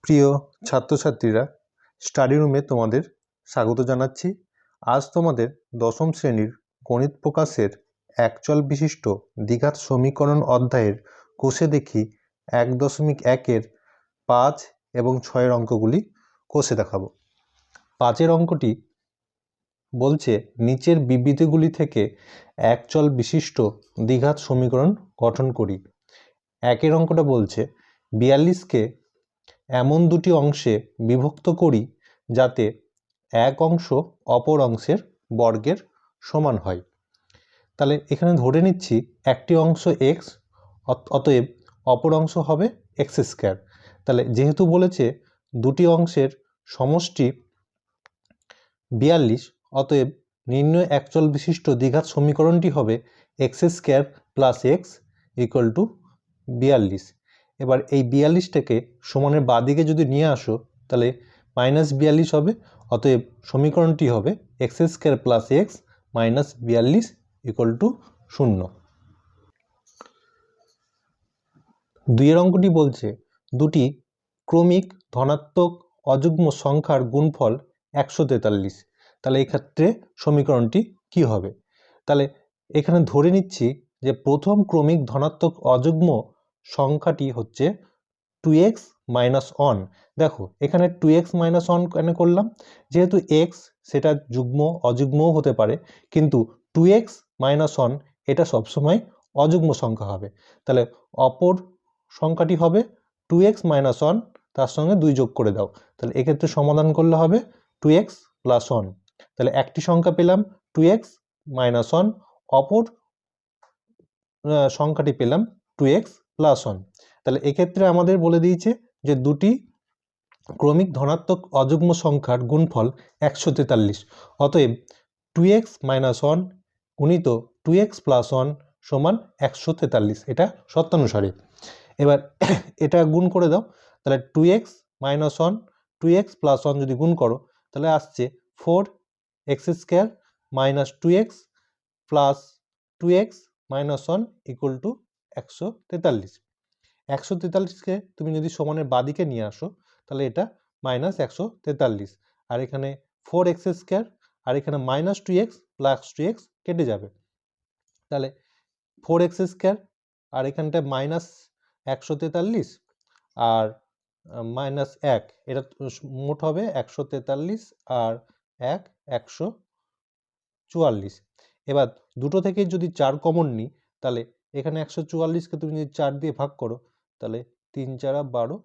প্রিয় ছাত্রছাত্রীরা, স্টাডি রুমে তোমাদের স্বাগত জানাচ্ছি। আজ তোমাদের দশম শ্রেণীর গণিত প্রকাশের একচল বিশিষ্ট দ্বিঘাত সমীকরণ অধ্যায়ের কোষে দেখি 1.1-এর 5 এবং 6 অঙ্কগুলি কোষে দেখাবো। 5 অঙ্কটি বলছে নিচের বিবৃতিগুলি থেকে একচল বিশিষ্ট দ্বিঘাত সমীকরণ গঠন করি। 1 অঙ্কটা বলছে 42কে এমন দুটি অংশে বিভক্ত করি যাতে এক অংশ অপর অংশের বর্গের সমান হয়। তাহলে এখানে ধরে নিচ্ছি একটি অংশ x, অতএব অপর অংশ হবে x স্কয়ার। তাহলে যেহেতু বলেছে দুটি অংশের সমষ্টি 42, অতএব নির্ণয় একচল বিশিষ্ট দ্বিঘাত সমীকরণটি হবে x square plus x equal to 42। এবার এই 42টাকে সমানের বাঁদিকে যদি নিয়ে আসো তাহলে -42 হবে, অতএব সমীকরণটি হবে x square plus x minus 42 equal to 0। 2 অঙ্কটি বলছে দুটি ক্রমিক ধনাত্মক অযুগ্ম সংখ্যার গুণফল 143। তাহলে এই ক্ষেত্রে সমীকরণটি কি হবে? তাহলে এখানে ধরে নিচ্ছি যে প্রথম ক্রমিক ধনাত্মক অযুগ্ম সংখ্যাটি হচ্ছে 2x মাইনাস 1। দেখো এখানে 2x মাইনাস 1 কেন করলাম? যেহেতু x সেটা যুগ্ম অযুগ্মও হতে পারে, কিন্তু 2x মাইনাস 1 এটা সবসময় অযুগ্ম সংখ্যা হবে। তাহলে অপর সংখ্যাটি হবে 2x মাইনাস 1, তার সঙ্গে 2 যোগ করে দাও। তাহলে এক্ষেত্রে সমাধান করলে হবে 2x প্লাস 1। তাহলে একটি সংখ্যা পেলাম 2x মাইনাস 1, অপর সংখ্যাটি পেলাম 2x প্লাস 1। তাহলে এক্ষেত্রে আমাদের বলে দিয়েছে যে দুটি ক্রমিক ধনাত্মক অযুগ্ম সংখ্যার গুণফল 143, অতএব 2x মাইনাস 1 গুণিত 2x প্লাস 1 সমান 143, এটা শর্তানুসারে। এবার এটা গুণ করে দাও, তাহলে 2x মাইনাস 1 2x প্লাস 1 যদি গুণ করো তাহলে আসছে 4x square minus 2x plus 2x minus 1 equal to 143। 143কে তুমি যদি সমানের বাঁদিকে নিয়ে আসো তাহলে এটা মাইনাস 143, আর এখানে 4x স্কয়ার আর এখানে মাইনাস 2x প্লাস 2x কেটে যাবে। তাহলে 4x স্কয়ার আর এখানটা মাইনাস 143 আর মাইনাস 1, এটা মোট হবে 143 আর 1 144। এবার দুটো থেকে যদি 4 কমন নিই তাহলে এখানে 144কে তুমি যদি 4 দিয়ে ভাগ করো তাহলে 3 4 12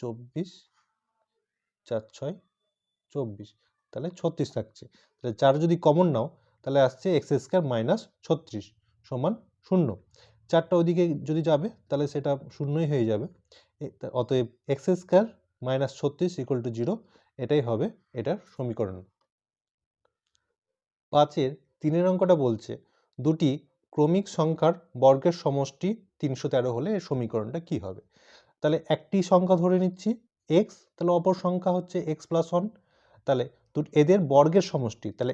24 4 6 24, তাহলে 36 থাকছে। তাহলে 4 যদি কমন নাও তাহলে আসছে x স্কয়ার মাইনাস 36 সমান 0। 4টা ওইদিকে যদি যাবে তাহলে সেটা শূন্যই হয়ে যাবে, অতএব x square minus 36 equal to 0, এটাই হবে এটার সমীকরণ। 5-এর 3 অঙ্কটা বলছে দুটি ক্রমিক সংখ্যার বর্গের সমষ্টি 313 হলে এর সমীকরণটা কি হবে? তাহলে একটি সংখ্যা ধরে নিচ্ছি x, তাহলে অপর সংখ্যা হচ্ছে x প্লাস 1। তাহলে এদের বর্গের সমষ্টি, তাহলে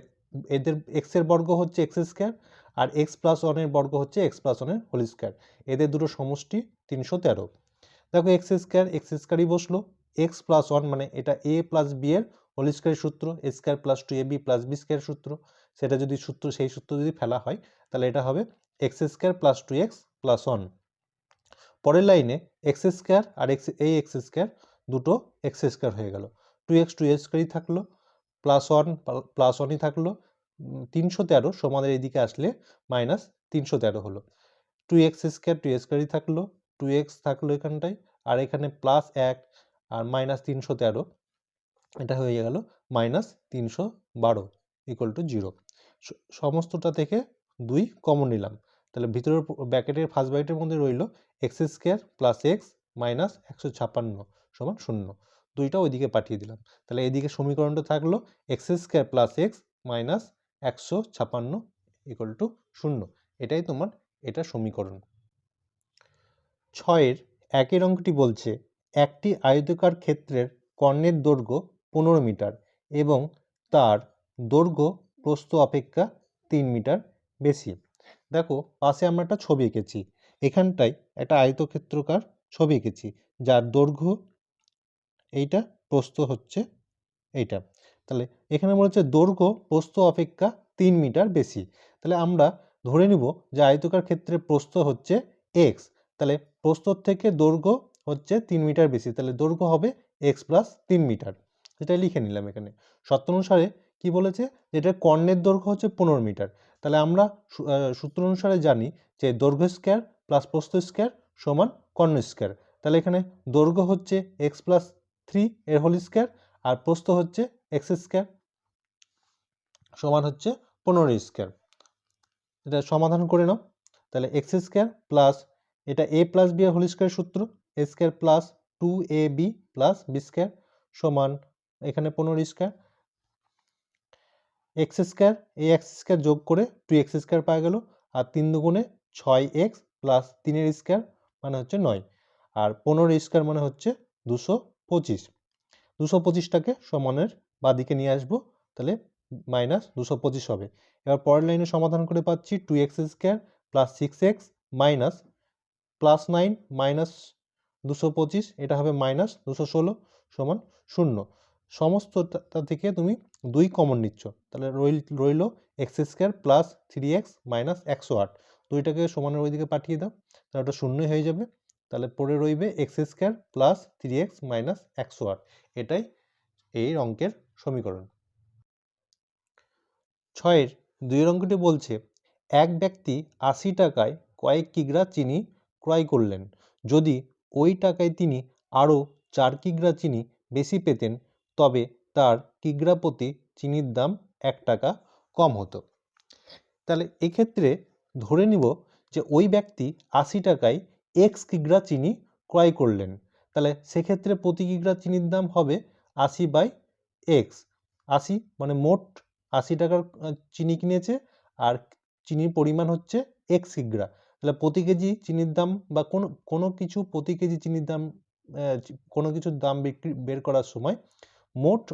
এদের x এর বর্গ হচ্ছে x স্কয়ার আর x প্লাস 1 এর বর্গ হচ্ছে x প্লাস 1 এর হোল স্কয়ার, এদের দুটো সমষ্টি 313। দেখো x স্কয়ারই বসলো, x প্লাস 1 মানে এটা a প্লাস b এর হোল স্কয়ারের সূত্র, a square plus 2ab plus b স্কয়ারের সূত্র, সেটা যদি সেই সূত্র যদি ফেলা হয় তাহলে এটা হবে x square plus 2x plus 1। পরের লাইনে x স্কয়ার আর এই x স্কয়ার দুটো x স্কয়ার হয়ে গেল, 2x স্কয়ারই থাকলো, প্লাস 1 প্লাস 1ই থাকলো, 313 সমানের এইদিকে আসলে মাইনাস 313 হলো, 2x স্কয়ারই থাকলো, 2x থাকলো এখানটায়, আর এখানে প্লাস 1 আর মাইনাস 313, এটা হয়ে গেল মাইনাস 312 ইকুয়াল টু 0। সমস্তটা থেকে 2 কমন নিলাম, তাহলে ভিতরের ব্র্যাকেটের ফার্স্ট ব্র্যাকেটের মধ্যে রইল x square plus x minus 156 সমান 0। 2টা ওইদিকে পাঠিয়ে দিলাম, তাহলে এইদিকে সমীকরণটা থাকলো x square plus x minus 156 equal to 0, এটাই তোমার এটা সমীকরণ। 6-এর 1 অঙ্কটি বলছে একটি আয়তাকার ক্ষেত্রের কর্ণের দৈর্ঘ্য 15 মিটার এবং তার দৈর্ঘ্য প্রস্থ অপেক্ষা 3 মিটার বেশি। দেখো পাশে আমরা একটা ছবি এঁকেছি, এখানটায় একটা আয়তক্ষেত্রাকার ছবি এঁকেছি, যার দৈর্ঘ্য এইটা, প্রস্থ হচ্ছে এইটা। তাহলে এখানে বলেছে দৈর্ঘ্য প্রস্থ অপেক্ষা 3 মিটার বেশি। তাহলে আমরা ধরে নিব যে আয়তকার ক্ষেত্রে প্রস্থ হচ্ছে এক্স, তাহলে প্রস্থর থেকে দৈর্ঘ্য হচ্ছে 3 মিটার বেশি, তাহলে দৈর্ঘ্য হবে এক্স প্লাস 3 মিটার। এটা লিখে নিলাম এখানে। শর্ত অনুসারে কি বলেছে, যে এটার কর্ণের দৈর্ঘ্য হচ্ছে 15 মিটার। তাহলে আমরা সূত্র অনুসারে জানি যে দৈর্ঘ্য স্কয়ার প্লাস প্রস্থ স্কয়ার সমান কর্ণ স্কয়ার। তাহলে এখানে দৈর্ঘ্য হচ্ছে এক্স প্লাস 3 এর হোল স্কয়ার, আর প্রস্থ হচ্ছে এক্স স্কয়ার সমান হচ্ছে 15 স্কয়ার। এটা সমাধান করে নাও। তাহলে এক্স স্কয়ার প্লাস এটা এ প্লাস বি এর হোল স্কয়ার সূত্র, A square plus 2ab plus B square সমান এখানে 15 স্কয়ার। এক্স স্কয়ার এই এক্স স্কয়ার যোগ করে 2x স্কয়ার পাওয়া গেল, আর 3 দুগুণে 6x প্লাস 3 এর স্কয়ার মানে হচ্ছে 9, আর 15 স্কয়ার মানে হচ্ছে 225। 225টাকে সমানের বাদিকে নিয়ে আসবো, তাহলে মাইনাস 225 হবে। এবার পরের লাইনে সমাধান করে পাচ্ছি 2x square plus 6x minus plus 9 minus 225, এটা হবে মাইনাস 216 সমান 0। সমস্তটা থেকে তুমি 2 কমন নিচ্ছ, তাহলে রইল x square plus 3x minus 108। দুইটাকে সমানের ওইদিকে পাঠিয়ে দাও, তাহলে ওটা শূন্যই হয়ে যাবে। তাহলে পরে রইবে x square plus 3x minus 108। এটাই এই অঙ্কের সমীকরণ। 6-এর 2 অঙ্কটি বলছে এক ব্যক্তি 80 টাকায় কয়েক কিগ্রা চিনি ক্রয় করলেন। যদি ওই টাকায় তিনি আরও 4 কিগ্রা চিনি বেশি পেতেন, তবে তার কিগ্রা প্রতি চিনির দাম 1 টাকা কম হতো। তাহলে এক্ষেত্রে ধরে নিব যে ওই ব্যক্তি 80 টাকায় এক্স কিগ্রা চিনি ক্রয় করলেন। তাহলে সেক্ষেত্রে প্রতি কিগ্রা চিনির দাম হবে 80/x। 80 মানে মোট 80 টাকার চিনি কিনেছে, আর চিনির পরিমাণ হচ্ছে এক্স কিগ্রা। তাহলে প্রতি কেজি চিনির দাম বা কোনো কিছু প্রতি কেজি চিনির দাম, কোনো কিছুর দাম বের করার সময় মোট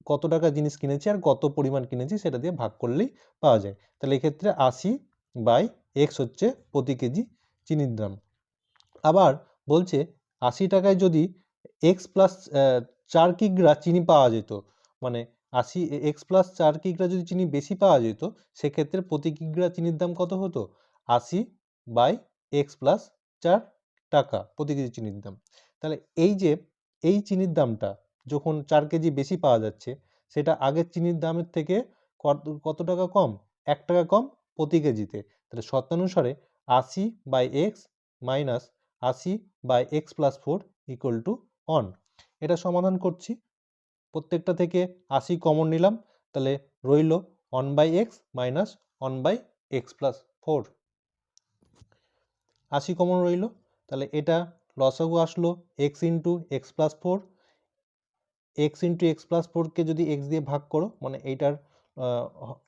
কত টাকা জিনিস কিনেছি আর কত পরিমাণ কিনেছি সেটা দিয়ে ভাগ করলেই পাওয়া যায়। তাহলে এক্ষেত্রে 80/x হচ্ছে প্রতি কেজি চিনির দাম। আবার বলছে 80 টাকায় যদি এক্স প্লাস 4 কিগ্রা চিনি পাওয়া যেত, মানে 80x প্লাস 4 কিগ্রা যদি চিনি বেশি পাওয়া যেত, সেক্ষেত্রে প্রতি কিগ্রা চিনির দাম কত হতো? 80/x প্লাস 4 টাকা প্রতি কেজি চিনির দাম। তাহলে এই যে এই চিনির দামটা যখন 4 কেজি বেশি পাওয়া যাচ্ছে, সেটা আগের চিনির দামের থেকে কত টাকা কম? 1 টাকা কম প্রতি কেজিতে। তাহলে শর্তানুসারে 80/x minus 80/x plus 4 equal to 1। এটা সমাধান করছি। প্রত্যেকটা থেকে 80 কমন নিলাম, তাহলে রইল 1/x minus 1/x plus 4। 80 common রইল, তাহলে এটা লসাগু আসলো x into x plus 4। X into x plus 4কে যদি x দিয়ে ভাগ করো, মানে এইটার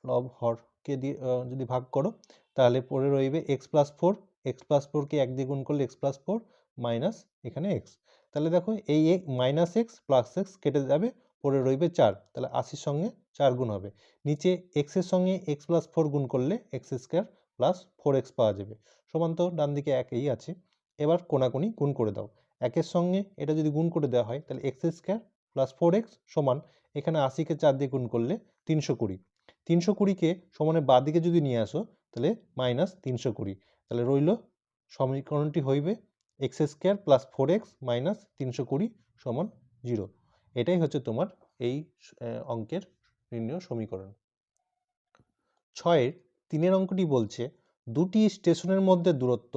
লব হরকে দিয়ে যদি ভাগ করো, তাহলে পরে রইবে এক্স প্লাস 4। এক্স প্লাস 4কে 1 দিয়ে গুণ করলে এক্স প্লাস 4 মাইনাস এখানে এক্স। তাহলে দেখো এই মাইনাস এক্স প্লাস এক্স কেটে যাবে, পরে রইবে 4। তাহলে 80-র সঙ্গে 4 গুণ হবে। নিচে এক্সের সঙ্গে এক্স প্লাস 4 গুণ করলে এক্স স্কোয়ার প্লাস 4x পাওয়া যাবে। সমান তো ডান দিকে একই আছে। এবার কোনাকুনি গুণ করে দাও। একের সঙ্গে এটা যদি গুণ করে দেওয়া হয়, তাহলে এক্স স্কোয়ার প্লাস 4x সমান এখানে 80-কে 4 দিয়ে গুণ করলে 320। 320কে সমানের বাঁ দিকে যদি নিয়ে আসো, তাহলে মাইনাস 320। তাহলে রইল সমীকরণটি হইবে x square plus 4x minus 320 সমান 0। এটাই হচ্ছে তোমার এই অঙ্কের নির্ণয় সমীকরণ। 6-এর 3 অঙ্কটি বলছে দুটি স্টেশনের মধ্যে দূরত্ব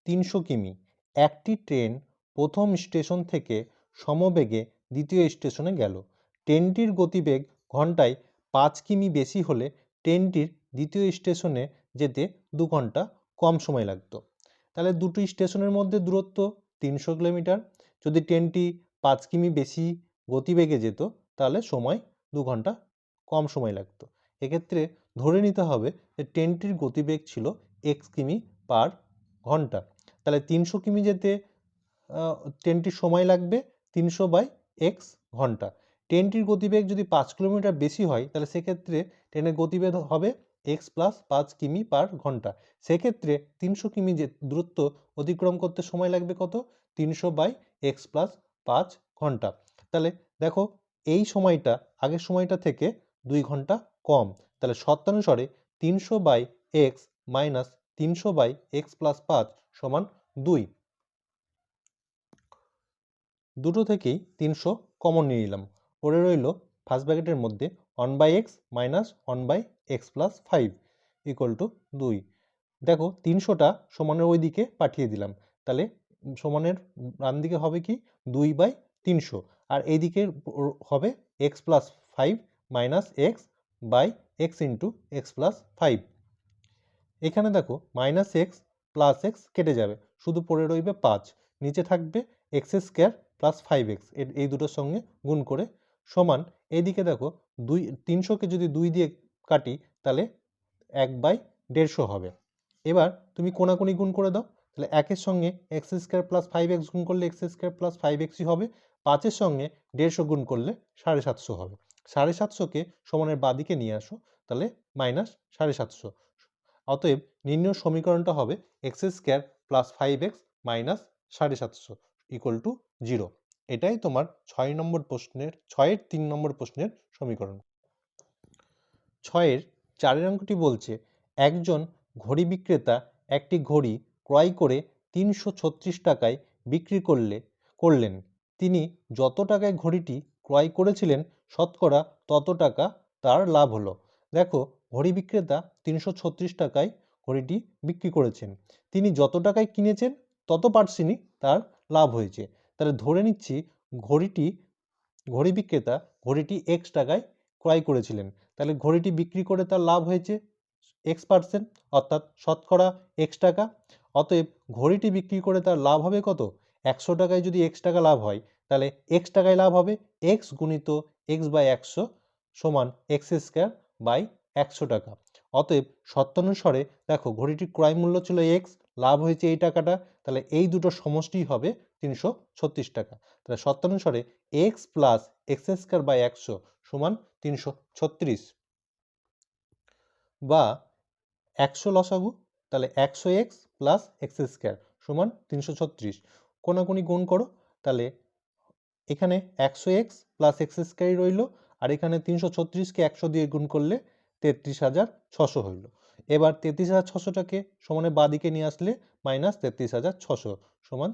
300 কিমি। একটি ট্রেন প্রথম স্টেশন থেকে সমবেগে দ্বিতীয় স্টেশনে গেল। ট্রেনটির গতিবেগ ঘন্টায় 5 কিমি বেশি হলে ট্রেনটির দ্বিতীয় স্টেশনে যেতে 2 ঘন্টা কম সময় লাগত। তাহলে দুটি স্টেশনের মধ্যে দূরত্ব 300 কিলোমিটার। যদি ট্রেনটি 5 কিমি বেশি গতিবেগে যেত, তাহলে সময় 2 ঘন্টা কম সময় লাগতো। এক্ষেত্রে ধরে নিতে হবে যে ট্রেনটির গতিবেগ ছিল x কিমি পার ঘন্টা। তাহলে 300 কিমি যেতে ট্রেনটির সময় লাগবে 300/x ঘন্টা। ট্রেনটির গতিবেগ যদি 5 কিলোমিটার বেশি হয়, তাহলে সেক্ষেত্রে ট্রেনের গতিবেগ হবে এক্স প্লাস 5 কিমি পার ঘন্টা। সেক্ষেত্রে 300 কিমি যে দূরত্ব অতিক্রম করতে সময় লাগবে কত? 300 বাই এক্স প্লাস 5 ঘন্টা। তাহলে দেখো এই সময়টা আগের সময়টা থেকে 2 ঘন্টা কম। তাহলে শর্তানুসারে 300 by x minus 300 by x plus 5 সমান 2। দুটো থেকেই 300 কমন নিয়ে নিলাম। পড়ে রইল ফার্স্ট ব্র্যাকেটের মধ্যে 1 by x minus 1 by x plus 5 equal to 2। দেখো 300টা সমানের ওই দিকে পাঠিয়ে দিলাম। তাহলে সমানের ডান দিকে হবে কি 2 বাই 300, আর এই দিকে হবে x plus 5 minus x by x into x plus 5। এখানে দেখো মাইনাস এক্স প্লাস এক্স কেটে যাবে, শুধু পড়ে রইবে 5। নিচে থাকবে এক্স স্কোয়ার প্লাস 5x, এই দুটোর সঙ্গে গুণ করে সমান এইদিকে দেখো 300কে যদি 2 দিয়ে কাটি তাহলে 1/150 হবে। এবার তুমি কোনাকুনি গুণ করে দাও, তাহলে 1-এর সঙ্গে এক্স স্কোয়ার প্লাস 5x গুণ করলে এক্স স্কোয়ার প্লাস 5xই হবে। 5-এর সঙ্গে 150 গুণ করলে 750 হবে। 750কে সমানের বাদিকে নিয়ে আসো, তাহলে মাইনাস 750। অতএব নির্ণয় সমীকরণটা হবে x square plus 5x minus 750 equal to 0। এটাই তোমার 6-এর 3 নম্বর প্রশ্নের সমীকরণ। 6-এর 4 অঙ্কটি বলছে একজন ঘড়ি বিক্রেতা একটি ঘড়ি ক্রয় করে 336 টাকায় বিক্রি করলেন। তিনি যত টাকায় ঘড়িটি ক্রয় করেছিলেন শতকরা তত টাকা তার লাভ হলো। দেখো ঘড়ি বিক্রেতা 336 টাকায় ঘড়িটি বিক্রি করেছেন, তিনি যত টাকায় কিনেছেন তত পার্সেন্টই তার লাভ হয়েছে। তাহলে ধরে নিচ্ছি ঘড়ি বিক্রেতা ঘড়িটি এক্স টাকায় ক্রয় করেছিলেন, তাহলে ঘড়িটি বিক্রি করে তার লাভ হয়েছে x%, অর্থাৎ শতকরা এক্স টাকা। অতএব ঘড়িটি বিক্রি করে তার লাভ হবে কত? 100 টাকায় যদি এক্স টাকা লাভ হয় তাহলে এক্স টাকায় লাভ হবে এক্স গুণিত এক্স বাই 100 সমান এক্স স্কোয়ার বাই 100 টাকা। অতএব শর্তানুসারে দেখো ঘড়িটির ক্রয় মূল্য ছিল এক্স, লাভ হয়েছে এই টাকাটা, তাহলে এই দুটো সমষ্টি হবে 336 টাকা। তাহলে শর্তানুসারে X plus X square by 100 সমান 336, বা 100 লসাগু, তাহলে 100x প্লাস এক্স স্কোয়ার সমান 336। কোনাকুনি গুণ করো, তাহলে এখানে 100x প্লাস এক্স স্কোয়ারই রইল, আর এখানে 336কে 100 দিয়ে গুণ করলে 33,600 হইল। এবার 33,600টাকে সমানে বাদিকে নিয়ে আসলে মাইনাস 33,600 সমান।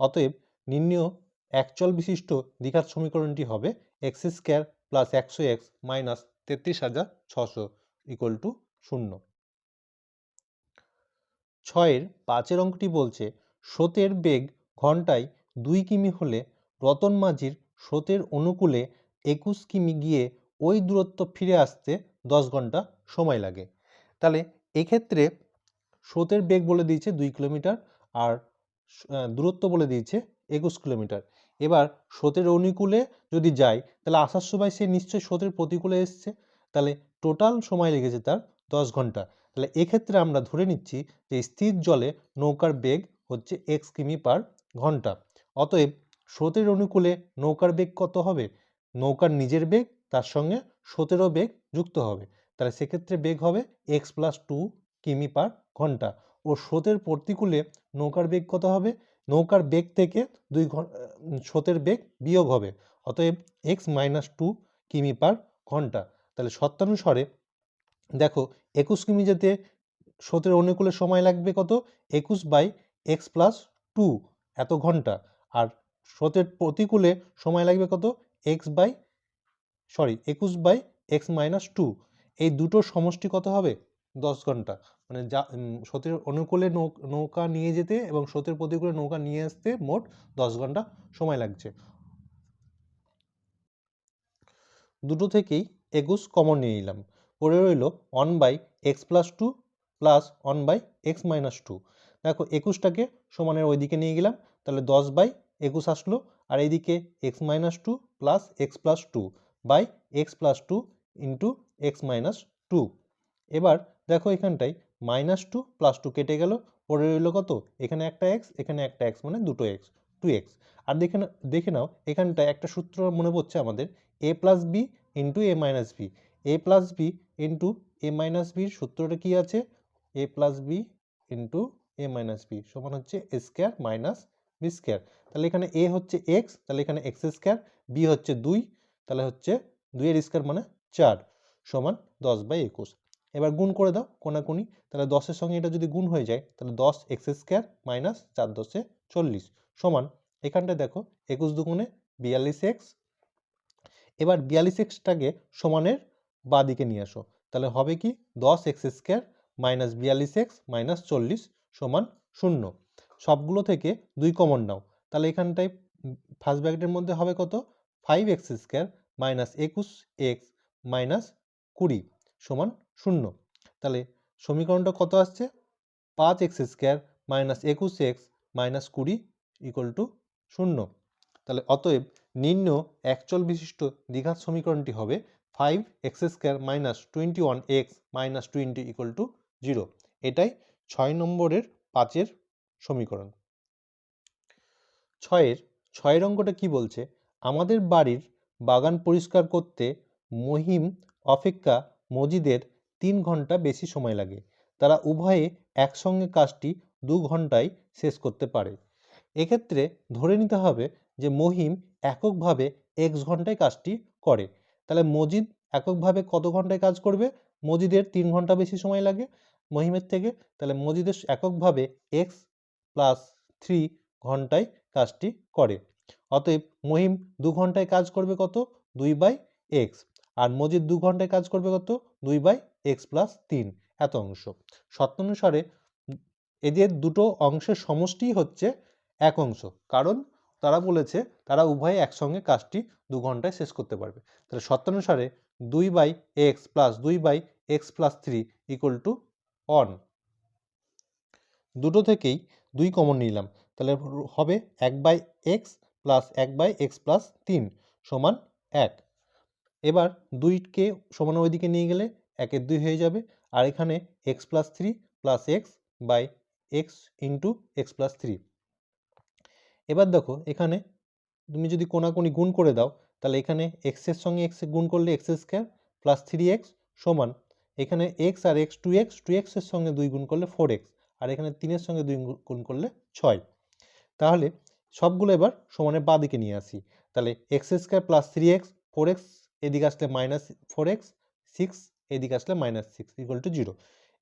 অতএব নির্ণেয় একচল বিশিষ্ট দ্বিঘাত সমীকরণটি হবে x square plus 100x minus 33,600 equal to 0। 6-এর 5 অঙ্কটি বলছে স্রোতের বেগ ঘন্টায় 2 কিমি হলে রতন মাঝির স্রোতের অনুকূলে 21 কিমি গিয়ে ওই দূরত্ব ফিরে আসতে 10 ঘন্টা সময় লাগে। তাহলে এক্ষেত্রে স্রোতের বেগ বলে দিয়েছে 2 কিলোমিটার, আর দূরত্ব বলে দিয়েছে 21 কিলোমিটার। এবার স্রোতের অনুকূলে যদি যায় তাহলে আসার সময় সে নিশ্চয়ই স্রোতের প্রতিকূলে এসছে, তাহলে টোটাল সময় লেগেছে তার 10 ঘন্টা। তাহলে এক্ষেত্রে আমরা ধরে নিচ্ছি যে স্থির জলে নৌকার বেগ হচ্ছে এক্স কিমি পার ঘন্টা। অতএব স্রোতের অনুকূলে নৌকার বেগ কত হবে? নৌকার নিজের বেগ তার সঙ্গে স্রোতেরও বেগ যুক্ত হবে, তাহলে সেক্ষেত্রে বেগ হবে এক্স প্লাস 2 কিমি পার ঘন্টা। ও স্রোতের প্রতিকূলে নৌকার বেগ কত হবে? নৌকার বেগ থেকে স্রোতের বেগ বিয়োগ হবে, অতএব এক্স মাইনাস 2 কিমি পার ঘন্টা। তাহলে শর্তানুসারে দেখো 21 কিমি যেতে স্রোতের অনুকূলে সময় লাগবে কত? 21 বাই এক্স প্লাস 2 এত ঘন্টা, আর স্রোতের প্রতিকূলে সময় লাগবে কত? 21 বাই এক্স মাইনাস 2। এই দুটোর সমষ্টি কত হবে? 10 ঘন্টা। মানে স্রোতের অনুকূলে নৌকা নিয়ে যেতে এবং স্রোতের প্রতিকূলে নৌকা নিয়ে আসতে মোট 10 ঘন্টা সময় লাগছে। দুটো থেকেই 21 কমন নিয়ে নিলাম, পড়ে রইল 1 by x plus 2 plus 1 by x minus 2। দেখো 21টাকে সমানের ওইদিকে নিয়ে গেলাম, তাহলে 10/21 আসলো, আর এইদিকে x minus 2 plus x plus 2 by x plus 2 into x minus 2। এবার দেখো এখানটায় মাইনাস 2 প্লাস 2 কেটে গেল, পড়ে রইল কত? এখানে একটা এক্স, এখানে একটা এক্স, মানে দুটো এক্স, 2x। আর দেখে নাও এখানটায় একটা সূত্র মনে পড়ছে আমাদের, a plus B into A minus B, A plus B into A A minus বির সূত্রটা কি আছে, A plus B into A minus B সমান হচ্ছে A square minus B square. তাহলে এখানে এ হচ্ছে এক্স, তাহলে এখানে এক্স স্কোয়ার, বি হচ্ছে 2, তাহলে হচ্ছে 2 এর স্কোয়ার মানে 4 সমান 10/21। এবার গুণ করে দাও কোনাকুনি, তাহলে 10-এর সঙ্গে এটা যদি গুণ হয়ে যায় তাহলে 10 এক্স স্কোয়ার মাইনাস 4 10 40 সমান, এখানটায় দেখো 21 দুগুণে 42x। এবার 42xটাকে সমানের বাঁ দিকে নিয়ে আসো, তাহলে হবে কি 10x square minus 42x minus 40 সমান 0। সবগুলো থেকে 2 কমন নাও, তাহলে এখানটায় ফার্স্ট ব্র্যাকেটের মধ্যে হবে কত, 5x square minus 21x minus 20 সমান 0। তাহলে সমীকরণটা কত আসছে, 5x square minus 21x minus 20 equal to 0। তাহলে অতএব নিম্ন একচল বিশিষ্ট দ্বিঘাত সমীকরণটি হবে 5x square minus 21x minus 20 equal to 0। এটাই 6 নম্বরের 5-এর সমীকরণ। 6-এর অঙ্কটা কি বলছে, আমাদের বাড়ির বাগান পরিষ্কার করতে মহিম অপেক্ষা মজিদের 3 ঘন্টা বেশি সময় লাগে, তারা উভয়ে একসঙ্গে কাজটি 2 ঘন্টায় শেষ করতে পারে। এক্ষেত্রে ধরে নিতে হবে যে মহিম এককভাবে x ঘন্টায় কাজটি করে, তাহলে মজিদ এককভাবে কত ঘন্টায় কাজ করবে, মজিদের 3 ঘন্টা বেশি সময় লাগে মহিমের থেকে, তাহলে মজিদের এককভাবে x প্লাস 3 ঘন্টায় কাজটি করে। অতএব মহিম 2 ঘন্টায় কাজ করবে কত, 2/x, আর মজিদ 2 ঘন্টায় কাজ করবে কত, 2/x প্লাস 3 এত অংশ। শর্তানুসারে এদের দুটো অংশের সমষ্টি হচ্ছে এক অংশ, কারণ তারা বলেছে তারা উভয়ে একসঙ্গে কাজটি 2 ঘন্টায় শেষ করতে পারবে। তাহলে শর্তানুসারে 2/x plus 2/x plus 3 equal to 1। দুটো থেকেই 2 কমন নিলাম, তাহলে হবে 1/x প্লাস 1/x প্লাস 3 সমান 1। এবার 2কে সমান ওইদিকে নিয়ে গেলে 1-এর 2 হয়ে যাবে, আর এখানে x plus 3 plus x by x into x plus 3। এবার দেখো এখানে তুমি যদি কোনাকুনি গুণ করে দাও, তাহলে এখানে x এর সঙ্গে x গুণ করলে x স্কোয়ার প্লাস 3x সমান, এখানে x আর x 2x, 2x এর সঙ্গে 2 গুণ করলে 4x, আর এখানে 3-এর সঙ্গে 2 গুণ করলে 6। তাহলে সবগুলো এবার সমানের বাঁ দিকে নিয়ে আসি, তাহলে x square plus 3x, 4x এদিকে আসলে মাইনাস 4x, 6 এদিকে আসলে মাইনাস 6 ইকুয়াল টু 0।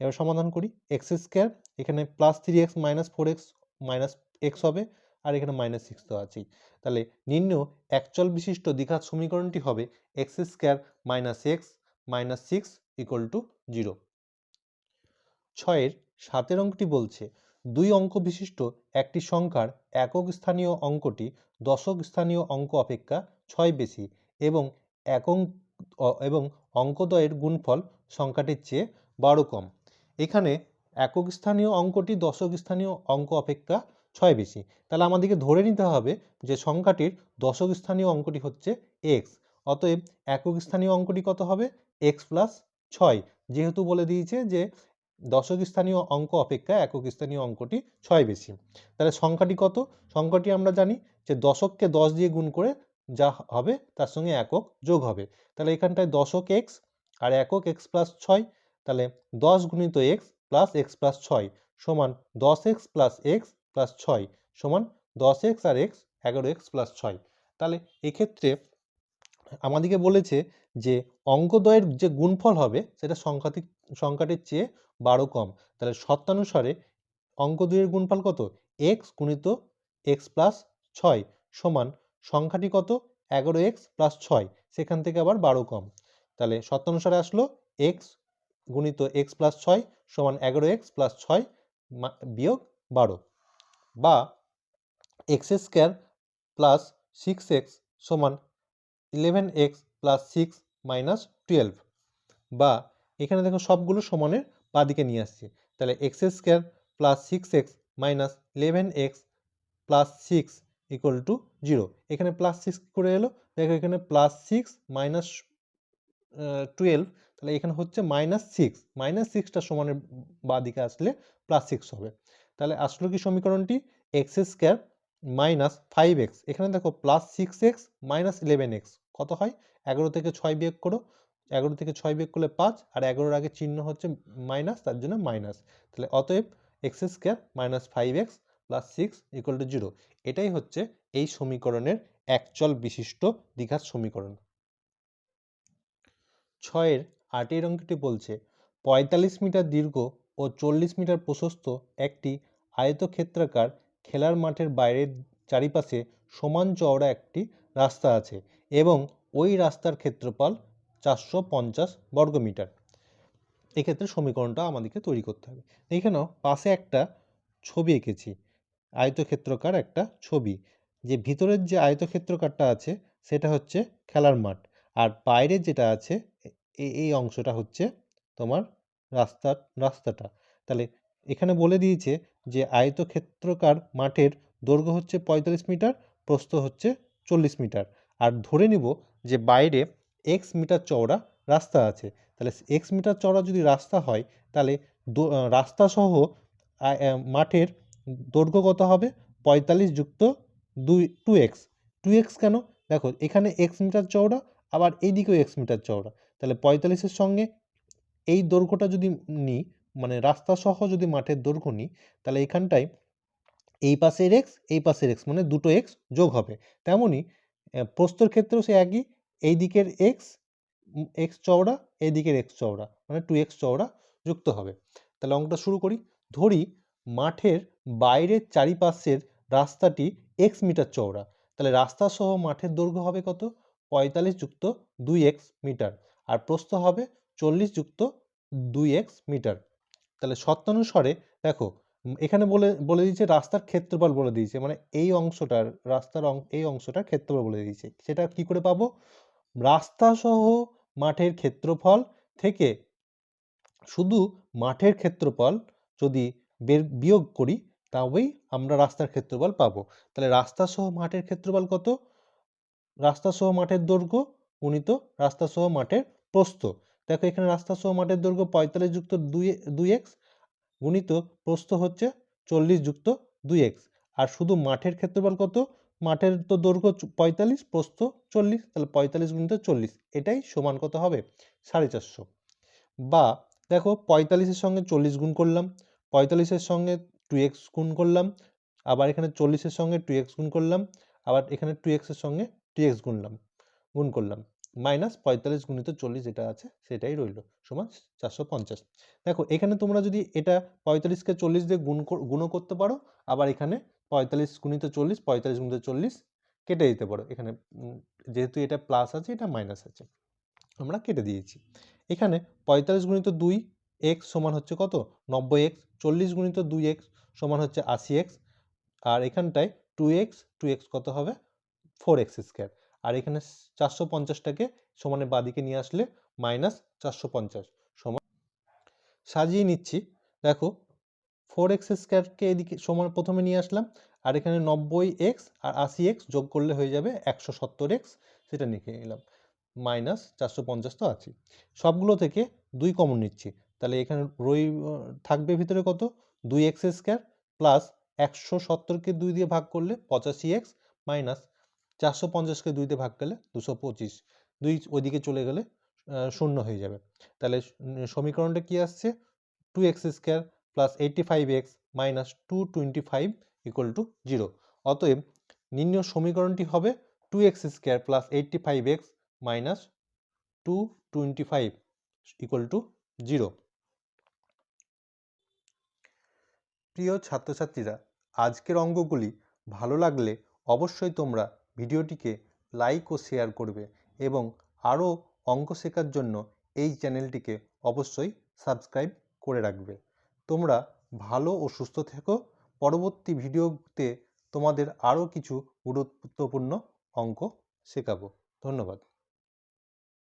এবার সমাধান করি, x স্কোয়ার এখানে plus 3x minus 4x minus x হবে, আর এখানে মাইনাস 6 তো আছেই। তাহলে নিম্ন একচল বিশিষ্ট দ্বিঘাত সমীকরণটি হবে x square minus x minus 6 equal to 0। 6-এর 7-এর অঙ্কটি বলছে 2 অঙ্ক বিশিষ্ট একটি সংখ্যার একক স্থানীয় অঙ্কটি দশক স্থানীয় অঙ্ক অপেক্ষা 6 বেশি এবং এবং অঙ্কদ্বয়ের গুণফল সংখ্যাটির চেয়ে 12 কম। এখানে একক স্থানীয় অঙ্কটি দশক স্থানীয় অঙ্ক অপেক্ষা 6 বেশি, তাহলে আমাদেরকে ধরে নিতে হবে যে সংখ্যাটির দশক স্থানীয় অঙ্কটি হচ্ছে x, অতএব একক স্থানীয় অঙ্কটি কত হবে, x প্লাস 6, যেহেতু বলে দিয়েছে যে দশক স্থানীয় অঙ্ক অপেক্ষা একক স্থানীয় অঙ্কটি 6 বেশি। তাহলে সংখ্যাটি কত, সংখ্যাটি আমরা জানি যে দশককে 10 দিয়ে গুণ করে যা হবে তার সঙ্গে একক যোগ হবে, তাহলে এখানটায় দশক x আর একক x প্লাস 6, তাহলে 10 গুণিত x প্লাস x প্লাস 6 সমান 10x প্লাস x প্লাস 6 সমান 10x আর x 11x প্লাস 6। তাহলে এক্ষেত্রে আমাদেরকে বলেছে যে অঙ্কদ্বয়ের যে গুণফল হবে সেটা সংখ্যাটির চেয়ে 12 কম, তাহলে শর্তানুসারে অঙ্ক দুইয়ের গুণফল কত, x গুণিত x প্লাস 6 সমান সংখ্যাটি কত, 11x প্লাস 6, সেখান থেকে আবার 12 কম, তাহলে শর্তানুসারে আসলো x গুণিত x প্লাস 6 সমান 11x প্লাস 6 বিয়োগ 12, বা x স্কোয়ার প্লাস 6x সমান 11x প্লাস 6 মাইনাস 12, বা এখানে দেখো সবগুলো সমানের বাঁ দিকে নিয়ে আসছি, তাহলে x square plus 6x minus 11x plus 6 equal to 0। এখানে প্লাস 6 করে এলো, দেখো এখানে প্লাস 6 মাইনাস 12, তাহলে এখানে হচ্ছে মাইনাস 6টা সমানের বাঁ দিকে আসলে প্লাস 6 হবে। তাহলে আসলো কি সমীকরণটি, এক্স স্কোয়ার মাইনাস 5x, এখানে দেখো প্লাস 6x মাইনাস 11x কত হয়, 11 থেকে 6 বিয়োগ করো, 11 থেকে 6 বিয়োগ করলে 5, আর 11-র আগে চিহ্ন হচ্ছে মাইনাস, তার জন্য মাইনাস। তাহলে অতএব x square minus 5x plus 6 equal to 0। এটাই হচ্ছে এই সমীকরণের একচল বিশিষ্ট দ্বিঘাত সমীকরণ। 6-এর 8 অঙ্কটি বলছে 45 মিটার দীর্ঘ ও 40 মিটার প্রশস্ত একটি আয়তক্ষেত্রাকার খেলার মাঠের বাইরের চারিপাশে সমান চওড়া একটি রাস্তা আছে এবং ওই রাস্তার ক্ষেত্রফল 450 বর্গমিটার। এক্ষেত্রে সমীকরণটা আমাদেরকে তৈরি করতে হবে। এখানেও পাশে একটা ছবি এঁকেছি, আয়তক্ষেত্রাকার একটা ছবি, যে ভিতরের যে আয়তক্ষেত্রাকারটা আছে সেটা হচ্ছে খেলার মাঠ, আর বাইরে যেটা আছে এই অংশটা হচ্ছে তোমার রাস্তাটা। তাহলে এখানে বলে দিয়েছে যে আয়তক্ষেত্রাকার মাঠের দৈর্ঘ্য হচ্ছে 45 মিটার, প্রস্থ হচ্ছে 40 মিটার, আর ধরে নিব যে বাইরে এক্স মিটার চওড়া রাস্তা আছে। তাহলে এক্স মিটার চওড়া যদি রাস্তা হয়, তাহলে রাস্তা সহ মাঠের দৈর্ঘ্য কত হবে? 45 যুক্ত 2x। 2x কেন? দেখো এখানে এক্স মিটার চওড়া, আবার এইদিকেও এক্স মিটার চওড়া, তাহলে 45-এর সঙ্গে এই দৈর্ঘ্যটা যদি নিই, মানে রাস্তা সহ যদি মাঠের দৈর্ঘ্য নিই, তাহলে এখানটায় এই পাশের এক্স এই পাশের এক্স মানে দুটো এক্স যোগ হবে। তেমনই প্রস্থের ক্ষেত্রেও সে একই, এই দিকের এক্স এক্স চওড়া, এই দিকের এক্স চওড়া মানে 2x চওড়া যুক্ত হবে। তাহলে অঙ্কটা শুরু করি। ধরি মাঠের বাইরের চারিপাশের রাস্তাটি এক্স মিটার চওড়া, তাহলে রাস্তা সহ মাঠের দৈর্ঘ্য হবে কত? 45 যুক্ত 2x মিটার, আর প্রস্থ হবে 40 যুক্ত 2x মিটার। তাহলে শর্তানুসারে দেখো এখানে বলে দিয়েছে রাস্তার ক্ষেত্রফল বলে দিয়েছে, মানে এই অংশটার এই অংশটার ক্ষেত্রফল বলে দিয়েছে। সেটা কি করে পাবো? রাস্তা সহ মাঠের ক্ষেত্রফল থেকে শুধু মাঠের ক্ষেত্রফল যদি বিয়োগ করি, তবেই আমরা রাস্তার ক্ষেত্রফল পাবো। তাহলে রাস্তা সহ মাঠের ক্ষেত্রফল কত? রাস্তা সহ মাঠের দৈর্ঘ্য গুণিত রাস্তা সহ মাঠের প্রস্থ। দেখো এখানে রাস্তা সহ মাঠের দৈর্ঘ্য 45 যুক্ত 2x গুণিত প্রস্থ হচ্ছে 40 যুক্ত 2x, আর শুধু মাঠের ক্ষেত্রফল কত? মাঠের তো দৈর্ঘ্য 45, প্রস্থ 40, তাহলে 45 গুণিত 40, এটাই সমান কত হবে? 450। বা দেখো 45-এর সঙ্গে 40 গুণ করলাম, 45-এর সঙ্গে 2x গুণ করলাম, আবার এখানে 40-এর সঙ্গে 2x গুণ করলাম, আবার এখানে 2x-এর সঙ্গে 2x গুণ করলাম, মাইনাস 45 গুণিত 40 যেটা আছে সেটাই রইল, সমান 450। দেখো এখানে তোমরা যদি এটা 45-কে 40 দিয়ে গুণও করতে পারো, আবার এখানে 45 গুণিত 40, 45 গুণিত 40 কেটে দিতে পারো। এখানে যেহেতু এটা প্লাস আছে এটা মাইনাস আছে, আমরা কেটে দিয়েছি। এখানে 45 গুণিত 2x সমান হচ্ছে কত? 90x। 40 গুণিত 2x সমান হচ্ছে 80x, আর এখানটায় 2x কত হবে? 4x স্কোয়ার, আর এখানে 450টাকে সমানের বাঁদিকে নিয়ে আসলে মাইনাস 450 সমান। সাজিয়ে নিচ্ছি, দেখো 4x স্কোয়ারকে এদিকে সমান প্রথমে নিয়ে আসলাম, আর এখানে 90x আর 80x যোগ করলে হয়ে যাবে 170x, সেটা লিখে নিলাম, মাইনাস 450 তো আছে। সবগুলো থেকে 2 কমন নিচ্ছি, তাহলে এখানে থাকবে ভিতরে কত? 2x স্কোয়ার প্লাস 170কে 2 দিয়ে ভাগ করলে 85x, মাইনাস 450কে 2 দিয়ে ভাগ করলে 225, 2 ওইদিকে চলে গেলে শূন্য হয়ে যাবে। তাহলে সমীকরণটা কি আসছে? 2x square plus 85x minus 225 equal to 0। অতএব নির্ণয় সমীকরণটি হবে 2x square plus 85x minus 225 equal to 0। প্রিয় ছাত্রছাত্রীরা, আজকের অঙ্কগুলি ভালো লাগলে অবশ্যই তোমরা ভিডিওটিকে লাইক ও শেয়ার করবে, এবং আরও অঙ্ক শেখার জন্য এই চ্যানেলটিকে অবশ্যই সাবস্ক্রাইব করে রাখবে। তোমরা ভালো ও সুস্থ থেকো। পরবর্তী ভিডিওতে তোমাদের আরও কিছু গুরুত্বপূর্ণ অঙ্ক শেখাবো। ধন্যবাদ।